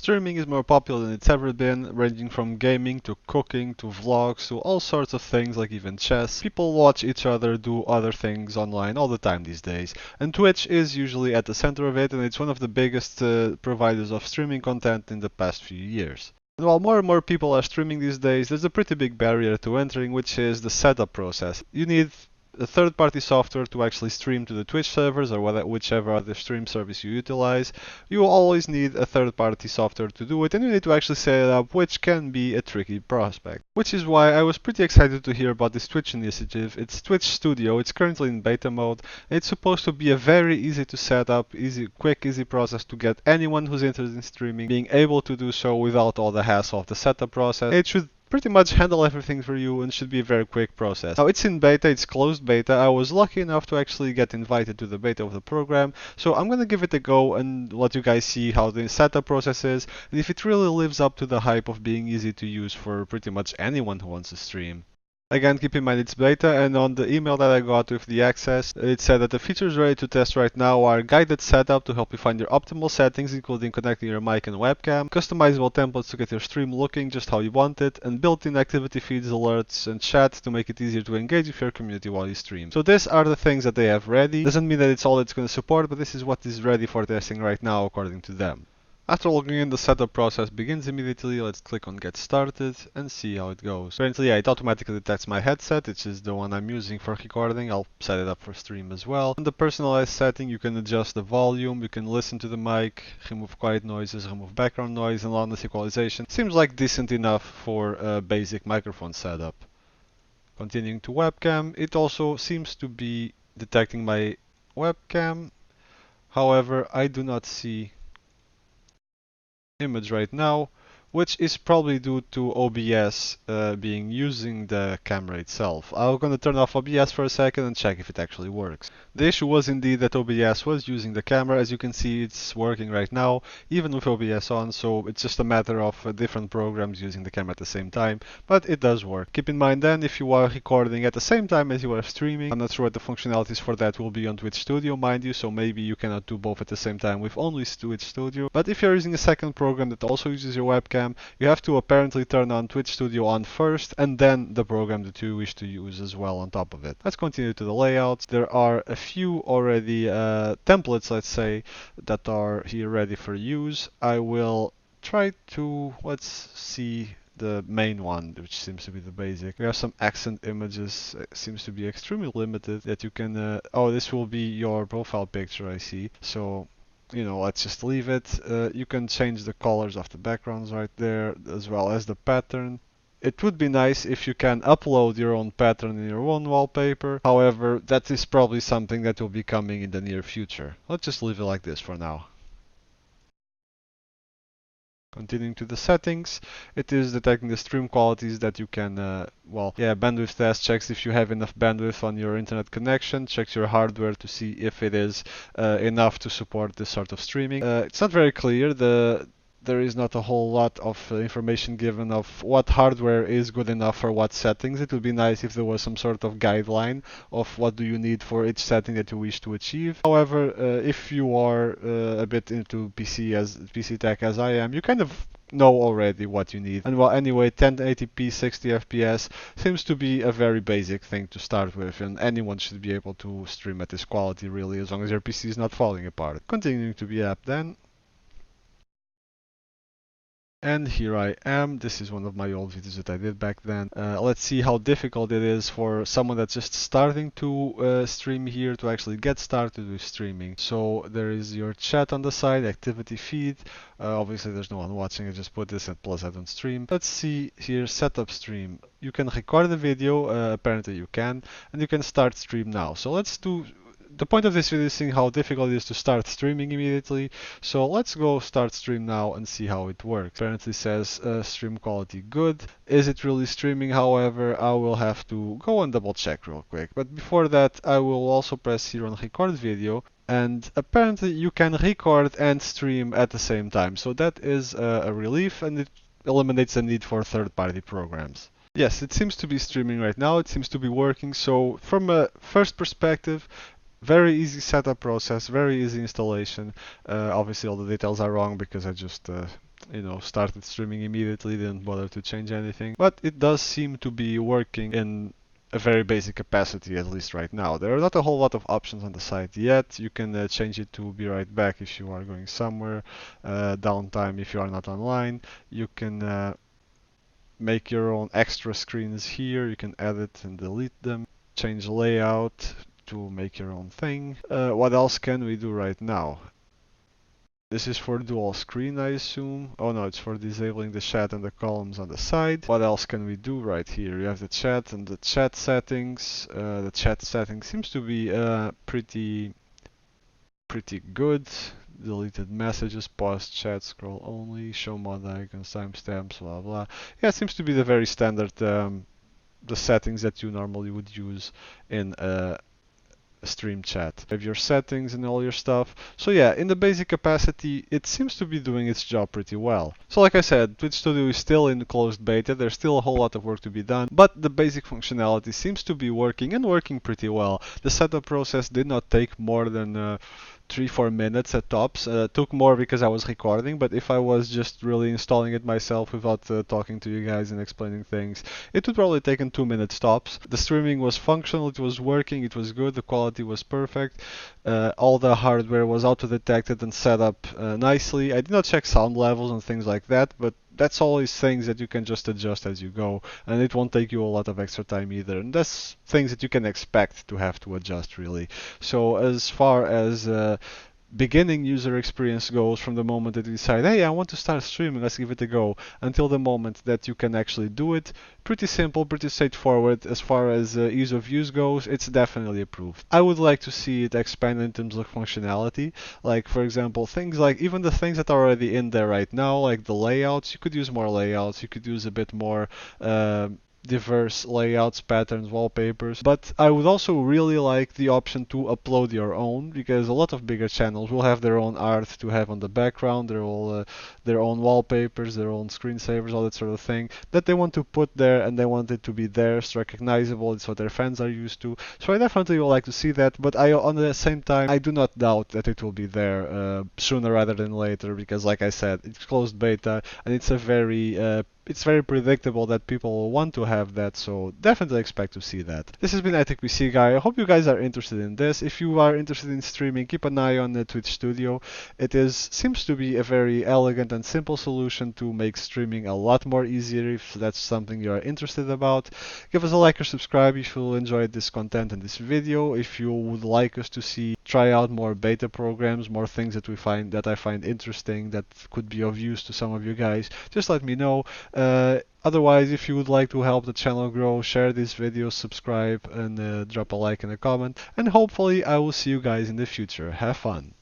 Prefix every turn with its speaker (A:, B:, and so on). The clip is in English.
A: Streaming is more popular than it's ever been, ranging from gaming to cooking to vlogs to all sorts of things like even chess. People watch each other do other things online all the time these days, and Twitch is usually at the center of it, and it's one of the biggest providers of streaming content in the past few years. And while more and more people are streaming these days, there's a pretty big barrier to entering, which is the setup process. You need a third-party software to actually stream to the Twitch servers or whichever other stream service you utilize. You will always need a third-party software to do it, and you need to actually set it up, which can be a tricky prospect. Which is why I was pretty excited to hear about this Twitch initiative. It's Twitch Studio. It's currently in beta mode. And it's supposed to be a very easy to set up, quick, easy process to get anyone who's interested in streaming being able to do so without all the hassle of the setup process. It should pretty much handle everything for you and should be a very quick process. Now it's in beta, it's closed beta. I was lucky enough to actually get invited to the beta of the program, so I'm gonna give it a go and let you guys see how the setup process is and if it really lives up to the hype of being easy to use for pretty much anyone who wants to stream. Again, keep in mind it's beta, and on the email that I got with the access, it said that the features ready to test right now are guided setup to help you find your optimal settings, including connecting your mic and webcam, customizable templates to get your stream looking just how you want it, and built-in activity feeds, alerts, and chat to make it easier to engage with your community while you stream. So these are the things that they have ready. Doesn't mean that it's all it's going to support, but this is what is ready for testing right now according to them. After logging in, the setup process begins immediately. Let's click on get started and see how it goes. Apparently, yeah, it automatically detects my headset, which is the one I'm using for recording. I'll set it up for stream as well. On the personalized setting, you can adjust the volume, you can listen to the mic, remove quiet noises, remove background noise, and loudness equalization. Seems like decent enough for a basic microphone setup. Continuing to webcam, it also seems to be detecting my webcam. However, I do not see image right now, which is probably due to OBS being using the camera itself. I'm going to turn off OBS for a second and check if it actually works. The issue was indeed that OBS was using the camera. As you can see, it's working right now, even with OBS on, so it's just a matter of different programs using the camera at the same time, but it does work. Keep in mind then, if you are recording at the same time as you are streaming, I'm not sure what the functionalities for that will be on Twitch Studio, mind you, so maybe you cannot do both at the same time with only Twitch Studio, but if you're using a second program that also uses your webcam, you have to apparently turn on Twitch Studio on first and then the program that you wish to use as well on top of it. Let's continue to the layouts. There are a few already templates, let's say, that are here ready for use. I will try to, let's see the main one, which seems to be the basic. We have some accent images, it seems to be extremely limited that you can, oh, this will be your profile picture, I see. So you know, let's just leave it. You can change the colors of the backgrounds right there, as well as the pattern. It would be nice if you can upload your own pattern in your own wallpaper. However, that is probably something that will be coming in the near future. Let's just leave it like this for now. Continuing to the settings, it is detecting the stream qualities that you can, bandwidth test checks if you have enough bandwidth on your internet connection, checks your hardware to see if it is enough to support this sort of streaming. It's not very clear. There is not a whole lot of information given of what hardware is good enough for what settings. It would be nice if there was some sort of guideline of what do you need for each setting that you wish to achieve. However, if you are a bit into PC tech as I am, you kind of know already what you need. And well, anyway, 1080p 60 FPS seems to be a very basic thing to start with, and anyone should be able to stream at this quality really, as long as your PC is not falling apart. Continuing to the app then. And here I am. This is one of my old videos that I did back then. Let's see how difficult it is for someone that's just starting to stream here to actually get started with streaming. So there is your chat on the side, activity feed. Obviously there's no one watching, I just put this and plus I don't stream. Let's see here, setup stream. You can record the video, apparently you can, and you can start stream now. So let's do. The point of this video is seeing how difficult it is to start streaming immediately. So let's go start stream now and see how it works. Apparently says stream quality good. Is it really streaming? However, I will have to go and double check real quick. But before that, I will also press here on record video. And apparently you can record and stream at the same time. So that is a relief, and it eliminates the need for third-party programs. Yes, it seems to be streaming right now. It seems to be working. So from a first perspective, very easy setup process, very easy installation. Obviously all the details are wrong because I just started streaming immediately, didn't bother to change anything. But it does seem to be working in a very basic capacity, at least right now. There are not a whole lot of options on the site yet. You can change it to be right back if you are going somewhere, downtime if you are not online. You can make your own extra screens here. You can edit and delete them, change layout to make your own thing. What else can we do right now? This is for dual screen, I assume. Oh no, it's for disabling the chat and the columns on the side. What else can we do right here? You have the chat and the chat settings. The chat settings seems to be pretty good. Deleted messages, pause chat, scroll only, show mod icons, timestamps, blah blah. Yeah, it seems to be the very standard the settings that you normally would use in stream chat. You have your settings and all your stuff. So yeah, in the basic capacity, it seems to be doing its job pretty well. So like I said, Twitch Studio is still in closed beta. There's still a whole lot of work to be done, but the basic functionality seems to be working and working pretty well. The setup process did not take more than 3-4 minutes at tops. Took more because I was recording, but if I was just really installing it myself without talking to you guys and explaining things, it would probably take 2 minutes tops. The streaming was functional, it was working, it was good, the quality was perfect. All the hardware was auto-detected and set up nicely. I did not check sound levels and things like that, but that's always things that you can just adjust as you go, and it won't take you a lot of extra time either. And that's things that you can expect to have to adjust, really. So as far as beginning user experience goes, from the moment that you decide, hey, I want to start streaming, let's give it a go, until the moment that you can actually do it, pretty simple, pretty straightforward. As far as ease of use goes, it's definitely approved. I would like to see it expand in terms of functionality, like for example things like even the things that are already in there right now, like the layouts. You could use more layouts, you could use a bit more diverse layouts, patterns, wallpapers. But I would also really like the option to upload your own, because a lot of bigger channels will have their own art to have on the background, their own wallpapers, their own screensavers, all that sort of thing that they want to put there, and they want it to be theirs, recognizable. It's what their fans are used to. So I definitely would like to see that, but on the same time, I do not doubt that it will be there sooner rather than later, because like I said, it's closed beta and it's very predictable that people will want to have that, so definitely expect to see that. This has been ITechPC Guy. I hope you guys are interested in this. If you are interested in streaming, keep an eye on the Twitch Studio. Seems to be a very elegant and simple solution to make streaming a lot more easier if that's something you are interested about. Give us a like or subscribe if you enjoyed this content and this video. If you would like us to try out more beta programs, more things that I find interesting that could be of use to some of you guys, just let me know. Otherwise, if you would like to help the channel grow, share this video, subscribe, and drop a like and a comment. And hopefully I will see you guys in the future. Have fun!